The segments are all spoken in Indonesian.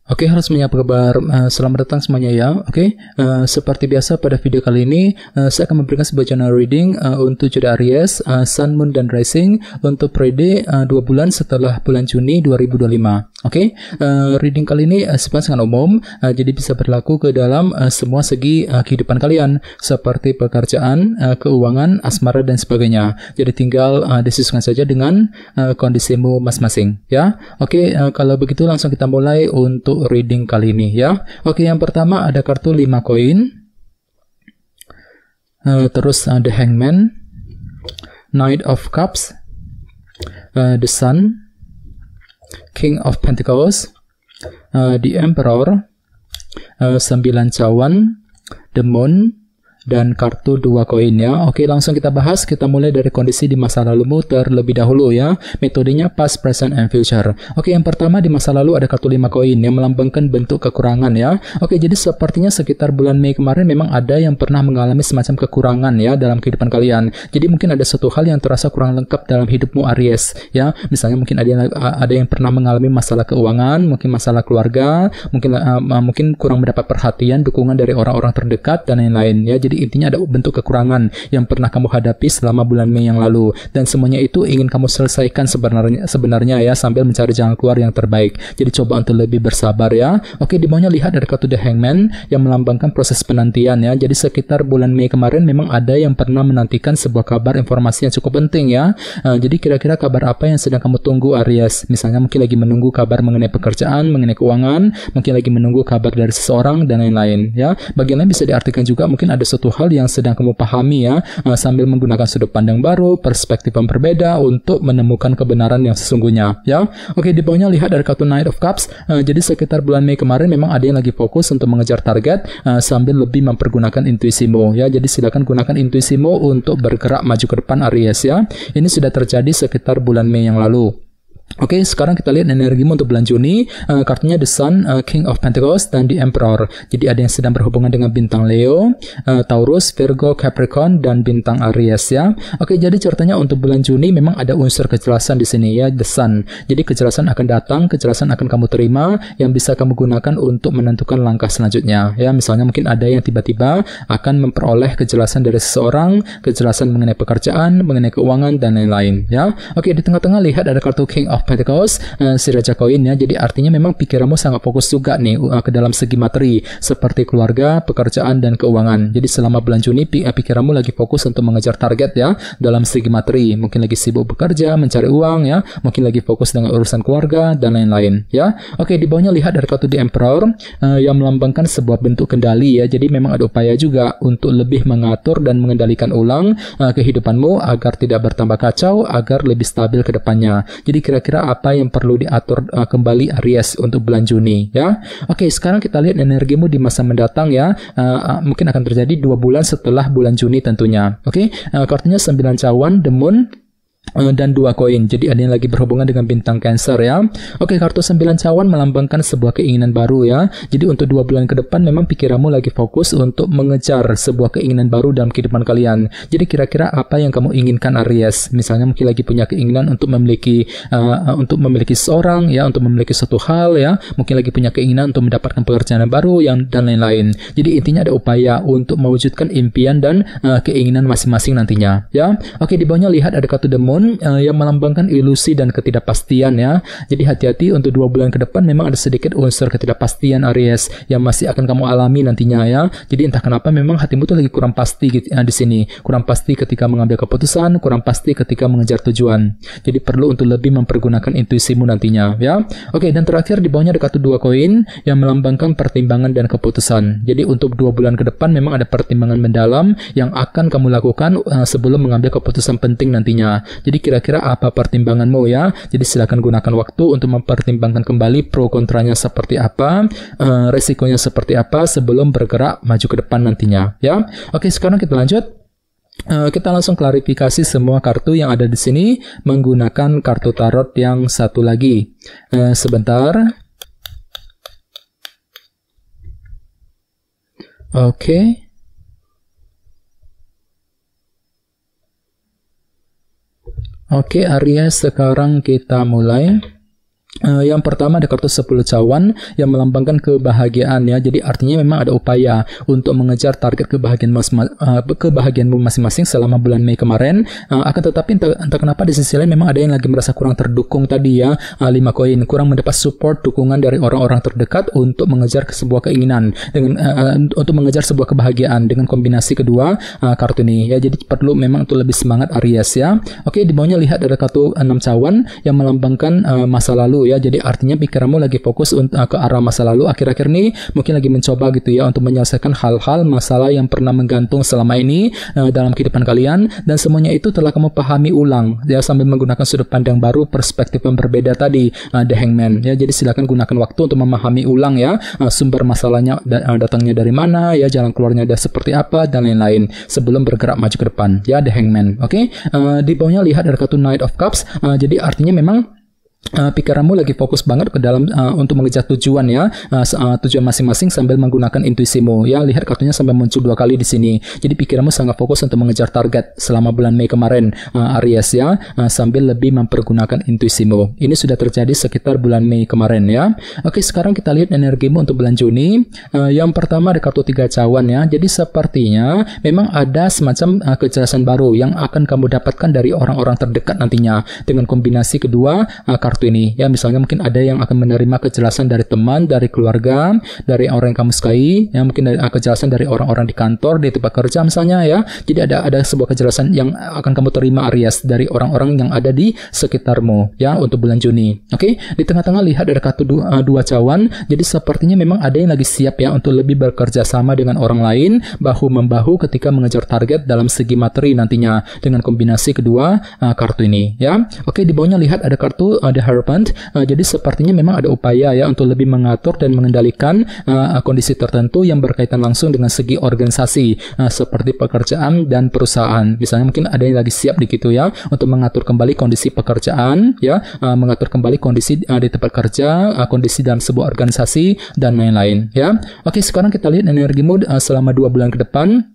Oke, halo semuanya, apa kabar? Selamat datang semuanya ya. Oke, seperti biasa pada video kali ini saya akan memberikan sebuah journal reading untuk zodiak Aries, Sun, Moon, dan Rising untuk periode 2 bulan setelah bulan Juni 2025. Oke, reading kali ini sebenarnya sangat umum, jadi bisa berlaku ke dalam semua segi kehidupan kalian, seperti pekerjaan, keuangan, asmara, dan sebagainya. Jadi tinggal disesuaikan saja dengan kondisimu masing-masing ya. Oke, kalau begitu langsung kita mulai untuk reading kali ini ya. Oke, yang pertama ada kartu 5 koin, terus The Hangman, Knight of Cups, The Sun, King of Pentacles, The Emperor, 9 cawan, The Moon, dan kartu 2 koin ya. Oke, langsung kita bahas. Kita mulai dari kondisi di masa lalumu terlebih dahulu ya. Metodenya past, present, and future. Oke, yang pertama di masa lalu ada kartu 5 koin yang melambangkan bentuk kekurangan ya. Oke, jadi sepertinya sekitar bulan Mei kemarin memang ada yang pernah mengalami semacam kekurangan ya dalam kehidupan kalian. Jadi mungkin ada suatu hal yang terasa kurang lengkap dalam hidupmu Aries ya. Misalnya mungkin ada yang pernah mengalami masalah keuangan, mungkin masalah keluarga, mungkin kurang mendapat perhatian, dukungan dari orang-orang terdekat dan lain-lain ya. Jadi intinya ada bentuk kekurangan yang pernah kamu hadapi selama bulan Mei yang lalu, dan semuanya itu ingin kamu selesaikan sebenarnya ya, sambil mencari jalan keluar yang terbaik. Jadi coba untuk lebih bersabar ya. Oke, di bawahnya lihat ada kartu The Hangman yang melambangkan proses penantian ya. Jadi sekitar bulan Mei kemarin memang ada yang pernah menantikan sebuah kabar informasi yang cukup penting ya. Jadi kira-kira kabar apa yang sedang kamu tunggu Aries? Misalnya mungkin lagi menunggu kabar mengenai pekerjaan, mengenai keuangan, mungkin lagi menunggu kabar dari seseorang dan lain-lain ya. Bagian lain bisa diartikan juga mungkin ada suatu hal yang sedang kamu pahami ya, sambil menggunakan sudut pandang baru, perspektif yang berbeda untuk menemukan kebenaran yang sesungguhnya ya. Oke, di bawahnya lihat dari kartu Knight of Cups. Jadi sekitar bulan Mei kemarin memang ada yang lagi fokus untuk mengejar target sambil lebih mempergunakan intuisimu ya. Jadi silakan gunakan intuisimu untuk bergerak maju ke depan Aries ya. Ini sudah terjadi sekitar bulan Mei yang lalu. Oke, sekarang kita lihat energimu untuk bulan Juni. Kartunya The Sun, King of Pentacles, dan The Emperor. Jadi ada yang sedang berhubungan dengan bintang Leo, Taurus, Virgo, Capricorn, dan bintang Aries ya. Oke, jadi ceritanya untuk bulan Juni memang ada unsur kejelasan di sini ya, The Sun. Jadi kejelasan akan datang, kejelasan akan kamu terima yang bisa kamu gunakan untuk menentukan langkah selanjutnya ya. Misalnya mungkin ada yang tiba-tiba akan memperoleh kejelasan dari seseorang, kejelasan mengenai pekerjaan, mengenai keuangan, dan lain-lain ya. Oke, di tengah-tengah lihat ada kartu King of Pentacles, si Raja Koin ya. Jadi artinya memang pikiranmu sangat fokus juga nih ke dalam segi materi seperti keluarga, pekerjaan, dan keuangan. Jadi selama bulan Juni pikiranmu lagi fokus untuk mengejar target ya dalam segi materi. Mungkin lagi sibuk bekerja, mencari uang ya, mungkin lagi fokus dengan urusan keluarga dan lain-lain ya. Oke, di bawahnya lihat dari kartu The Emperor yang melambangkan sebuah bentuk kendali ya. Jadi memang ada upaya juga untuk lebih mengatur dan mengendalikan ulang kehidupanmu agar tidak bertambah kacau, agar lebih stabil ke depannya. Jadi kira-kira apa yang perlu diatur kembali Aries untuk bulan Juni ya. Oke, sekarang kita lihat energimu di masa mendatang ya. Mungkin akan terjadi 2 bulan setelah bulan Juni tentunya. Oke, kartunya 9 cawan, The Moon, dan 2 koin. Jadi ada yang lagi berhubungan dengan bintang Cancer ya. Oke, kartu 9 cawan melambangkan sebuah keinginan baru ya. Jadi untuk 2 bulan ke depan memang pikiranmu lagi fokus untuk mengejar sebuah keinginan baru dalam kehidupan kalian. Jadi kira-kira apa yang kamu inginkan Aries? Misalnya mungkin lagi punya keinginan untuk memiliki seorang ya, untuk memiliki suatu hal ya. Mungkin lagi punya keinginan untuk mendapatkan pekerjaan baru dan lain-lain. Jadi intinya ada upaya untuk mewujudkan impian dan keinginan masing-masing nantinya ya. Oke, di bawahnya lihat ada kartu The Moon yang melambangkan ilusi dan ketidakpastian ya. Jadi hati-hati untuk 2 bulan ke depan memang ada sedikit unsur ketidakpastian Aries yang masih akan kamu alami nantinya ya. Jadi entah kenapa memang hatimu tuh lagi kurang pasti gitu, di sini. Kurang pasti ketika mengambil keputusan, kurang pasti ketika mengejar tujuan. Jadi perlu untuk lebih mempergunakan intuisimu nantinya ya. Oke, dan terakhir di bawahnya ada kartu 2 koin yang melambangkan pertimbangan dan keputusan. Jadi untuk 2 bulan ke depan memang ada pertimbangan mendalam yang akan kamu lakukan sebelum mengambil keputusan penting nantinya. Jadi kira-kira apa pertimbanganmu ya? Jadi silakan gunakan waktu untuk mempertimbangkan kembali pro kontranya seperti apa, resikonya seperti apa sebelum bergerak maju ke depan nantinya ya. Oke, sekarang kita lanjut. Kita langsung klarifikasi semua kartu yang ada di sini menggunakan kartu tarot yang satu lagi. Sebentar. Oke. Oke, Aries, sekarang kita mulai. Yang pertama ada kartu 10 cawan yang melambangkan kebahagiaan ya. Jadi artinya memang ada upaya untuk mengejar target kebahagiaanmu masing-masing selama bulan Mei kemarin. Akan tetapi entah kenapa di sisi lain memang ada yang lagi merasa kurang terdukung tadi ya. 5 koin, kurang mendapat support dukungan dari orang-orang terdekat untuk mengejar sebuah keinginan dengan untuk mengejar sebuah kebahagiaan dengan kombinasi kedua kartu ini ya. Jadi perlu memang untuk lebih semangat Aries ya. Oke, di bawahnya lihat ada kartu 6 cawan yang melambangkan masa lalu ya. Jadi artinya pikiranmu lagi fokus ke arah masa lalu akhir-akhir ini, mungkin lagi mencoba gitu ya untuk menyelesaikan hal-hal masalah yang pernah menggantung selama ini dalam kehidupan kalian, dan semuanya itu telah kamu pahami ulang ya sambil menggunakan sudut pandang baru, perspektif yang berbeda tadi, The Hangman ya. Jadi silakan gunakan waktu untuk memahami ulang ya sumber masalahnya datangnya dari mana ya, jalan keluarnya ada seperti apa dan lain-lain sebelum bergerak maju ke depan ya, The Hangman. Oke. Di bawahnya lihat ada kartu Knight of Cups. Jadi artinya memang pikiranmu lagi fokus banget ke dalam untuk mengejar tujuan ya, tujuan masing-masing sambil menggunakan intuisimu ya. Lihat kartunya sampai muncul 2 kali di sini. Jadi pikiranmu sangat fokus untuk mengejar target selama bulan Mei kemarin, Aries ya, sambil lebih mempergunakan intuisimu. Ini sudah terjadi sekitar bulan Mei kemarin ya. Oke, sekarang kita lihat energimu untuk bulan Juni. Yang pertama ada kartu 3 cawan ya. Jadi sepertinya memang ada semacam kejelasan baru yang akan kamu dapatkan dari orang-orang terdekat nantinya dengan kombinasi kedua kartu ini ya. Misalnya mungkin ada yang akan menerima kejelasan dari teman, dari keluarga, dari orang yang kamu sukai ya, mungkin dari kejelasan dari orang-orang di kantor, di tempat kerja misalnya ya. Jadi ada sebuah kejelasan yang akan kamu terima Aries dari orang-orang yang ada di sekitarmu ya untuk bulan Juni. Oke, di tengah-tengah lihat ada kartu 2 cawan. Jadi sepertinya memang ada yang lagi siap ya untuk lebih bekerja sama dengan orang lain, bahu-membahu ketika mengejar target dalam segi materi nantinya dengan kombinasi kedua kartu ini ya. Oke, di bawahnya lihat ada kartu The Hierophant. Jadi sepertinya memang ada upaya ya untuk lebih mengatur dan mengendalikan kondisi tertentu yang berkaitan langsung dengan segi organisasi seperti pekerjaan dan perusahaan. Misalnya mungkin ada yang lagi siap di gitu ya untuk mengatur kembali kondisi pekerjaan ya, mengatur kembali kondisi di tempat kerja, kondisi dalam sebuah organisasi dan lain-lain ya. Oke, sekarang kita lihat energimu selama 2 bulan ke depan.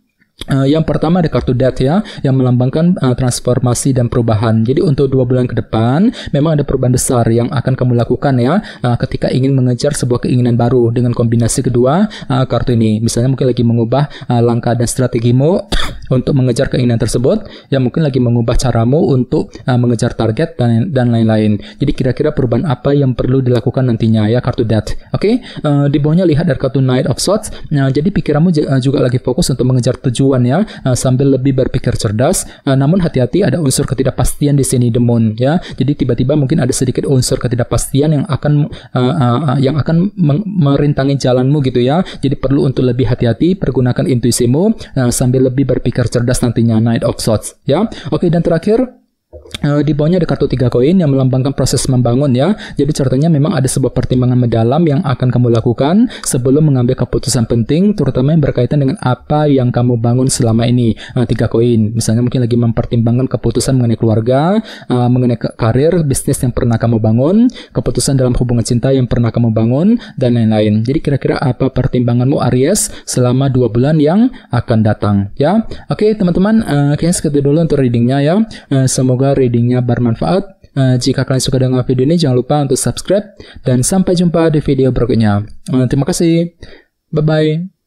Yang pertama ada kartu Death ya, yang melambangkan transformasi dan perubahan. Jadi untuk 2 bulan ke depan memang ada perubahan besar yang akan kamu lakukan ya ketika ingin mengejar sebuah keinginan baru dengan kombinasi kedua kartu ini. Misalnya mungkin lagi mengubah langkah dan strategimu untuk mengejar keinginan tersebut, ya mungkin lagi mengubah caramu untuk mengejar target dan lain-lain. Jadi kira-kira perubahan apa yang perlu dilakukan nantinya ya, kartu Death. Oke, di bawahnya lihat ada kartu Knight of Swords. Jadi pikiranmu juga lagi fokus untuk mengejar tujuan ya, sambil lebih berpikir cerdas. Namun hati-hati, ada unsur ketidakpastian di sini, The Moon ya. Jadi tiba-tiba mungkin ada sedikit unsur ketidakpastian yang akan merintangi jalanmu gitu ya. Jadi perlu untuk lebih hati-hati, pergunakan intuisimu sambil lebih berpikir cerdas nantinya, Knight of Swords ya. Oke, dan terakhir di bawahnya ada kartu 3 koin yang melambangkan proses membangun ya. Jadi ceritanya memang ada sebuah pertimbangan mendalam yang akan kamu lakukan sebelum mengambil keputusan penting, terutama yang berkaitan dengan apa yang kamu bangun selama ini. 3 koin, misalnya mungkin lagi mempertimbangkan keputusan mengenai keluarga, mengenai karir, bisnis yang pernah kamu bangun, keputusan dalam hubungan cinta yang pernah kamu bangun, dan lain-lain. Jadi kira-kira apa pertimbanganmu Aries selama 2 bulan yang akan datang ya. Oke teman-teman, kayaknya segitu dulu untuk readingnya ya. Semoga readingnya bermanfaat. Jika kalian suka dengan video ini, jangan lupa untuk subscribe, dan sampai jumpa di video berikutnya. Terima kasih. Bye-bye.